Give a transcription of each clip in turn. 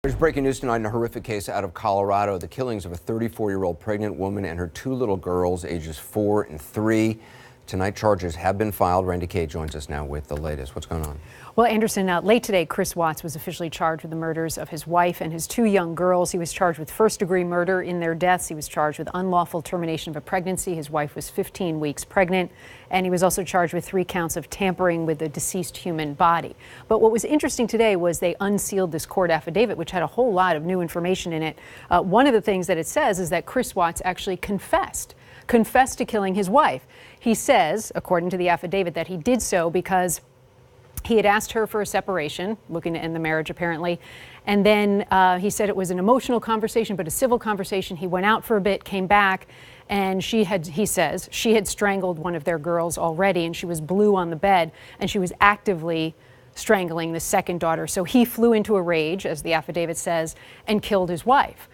There's breaking news tonight in a horrific case out of Colorado. The killings of a 34-year-old pregnant woman and her two little girls, ages 4 and 3. Tonight, charges have been filed. Randy Kay joins us now with the latest. What's going on? Well, Anderson, late today, Chris Watts was officially charged with the murders of his wife and his two young girls. He was charged with first-degree murder in their deaths. He was charged with unlawful termination of a pregnancy. His wife was 15 weeks pregnant. And he was also charged with 3 counts of tampering with a deceased human body. But what was interesting today was they unsealed this court affidavit, which had a whole lot of new information in it. One of the things that it says is that Chris Watts actually confessed to killing his wife. He says, according to the affidavit, that he did so because he had asked her for a separation, looking to end the marriage apparently, and then he said it was an emotional conversation, but a civil conversation. He went out for a bit, came back, and he says, she had strangled one of their girls already, and she was blue on the bed, and she was actively strangling the second daughter. So he flew into a rage, as the affidavit says, and killed his wife.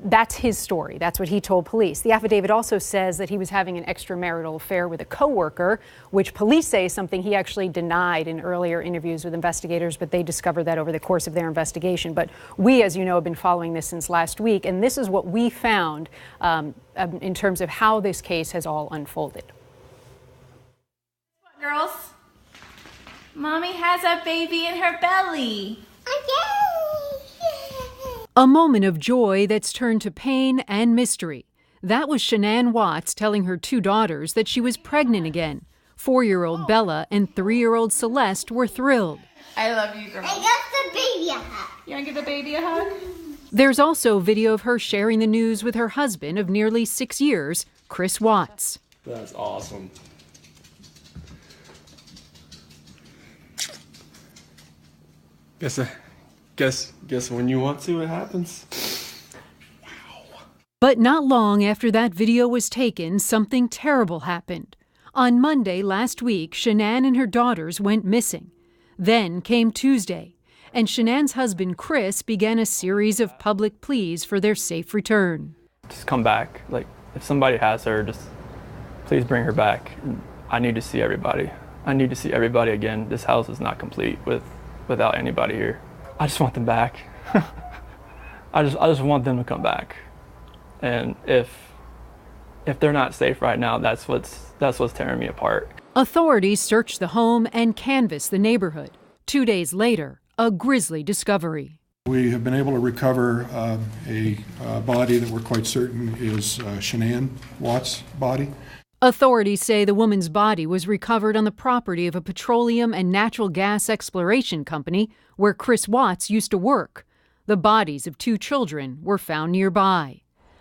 That's his story. That's what he told police. The affidavit also says that he was having an extramarital affair with a coworker, which police say is something he actually denied in earlier interviews with investigators, but they discovered that over the course of their investigation. But we, as you know, have been following this since last week, and this is what we found in terms of how this case has all unfolded. What, girls? Mommy has a baby in her belly. A moment of joy that's turned to pain and mystery. That was Shanann Watts telling her 2 daughters that she was pregnant again. 4-year-old Bella and 3-year-old Celeste were thrilled. I love you, girl. I got the baby a hug. You want to give the baby a hug? There's also video of her sharing the news with her husband of nearly 6 years, Chris Watts. That's awesome. Guess when you want to, it happens. Wow. But not long after that video was taken, something terrible happened. On Monday last week, Shanann and her daughters went missing. Then came Tuesday, and Shanann's husband, Chris, began a series of public pleas for their safe return. Just come back. Like, if somebody has her, just please bring her back. I need to see everybody. I need to see everybody again. This house is not complete without anybody here. I just want them back. I just want them to come back. And if they're not safe right now, that's what's tearing me apart. Authorities searched the home and canvassed the neighborhood. 2 days later, a grisly discovery. We have been able to recover a body that we're quite certain is Shanann Watts' body. Authorities say the woman's body was recovered on the property of a petroleum and natural gas exploration company where Chris Watts used to work. The bodies of 2 children were found nearby.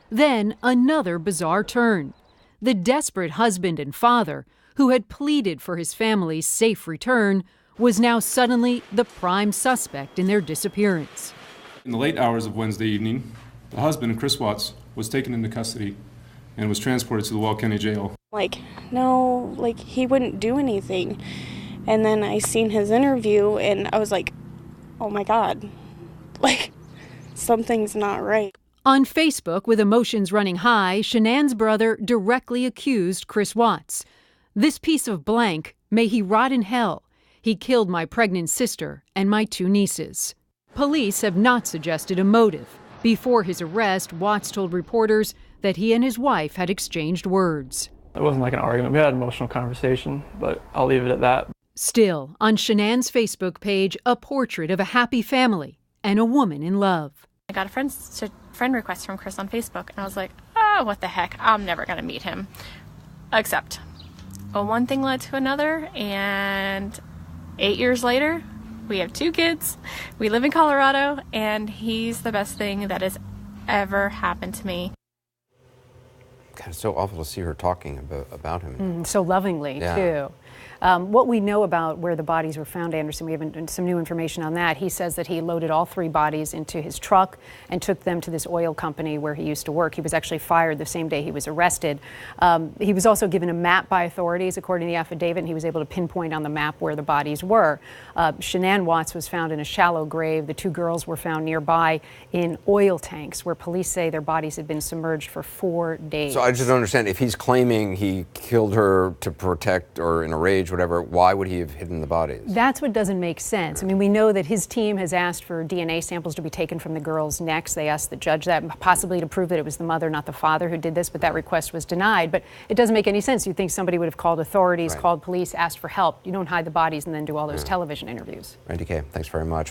Then another bizarre turn. The desperate husband and father, who had pleaded for his family's safe return, was now suddenly the prime suspect in their disappearance. In the late hours of Wednesday evening, the husband, Chris Watts, was taken into custody and was transported to the Weld County Jail. No, he wouldn't do anything. And then I seen his interview and I was like, oh my God, something's not right. On Facebook, with emotions running high, Shanann's brother directly accused Chris Watts. This piece of blank, may he rot in hell. He killed my pregnant sister and my 2 nieces. Police have not suggested a motive. Before his arrest, Watts told reporters that he and his wife had exchanged words. It wasn't like an argument. We had an emotional conversation, but I'll leave it at that. Still, on Shanann's Facebook page, a portrait of a happy family and a woman in love. I got a friend request from Chris on Facebook, and I was like, oh, what the heck? I'm never going to meet him. Except, one thing led to another, and 8 years later, we have 2 kids. We live in Colorado, and he's the best thing that has ever happened to me. God, it's so awful to see her talking about him. So lovingly, too. What we know about where the bodies were found, Anderson, we have some new information on that. He says that he loaded all 3 bodies into his truck and took them to this oil company where he used to work. He was actually fired the same day he was arrested. He was also given a map by authorities, according to the affidavit, and he was able to pinpoint on the map where the bodies were. Shanann Watts was found in a shallow grave. The 2 girls were found nearby in oil tanks where police say their bodies had been submerged for 4 days. So I just don't understand, if he's claiming he killed her to protect or in a rage whatever, why would he have hidden the bodies? That's what doesn't make sense. I mean, we know that his team has asked for DNA samples to be taken from the girls' necks. They asked the judge that, possibly to prove that it was the mother, not the father, who did this, but that request was denied. But it doesn't make any sense. You'd think somebody would have called authorities, called police, asked for help. You don't hide the bodies and then do all those television interviews. Randy Kaye, thanks very much.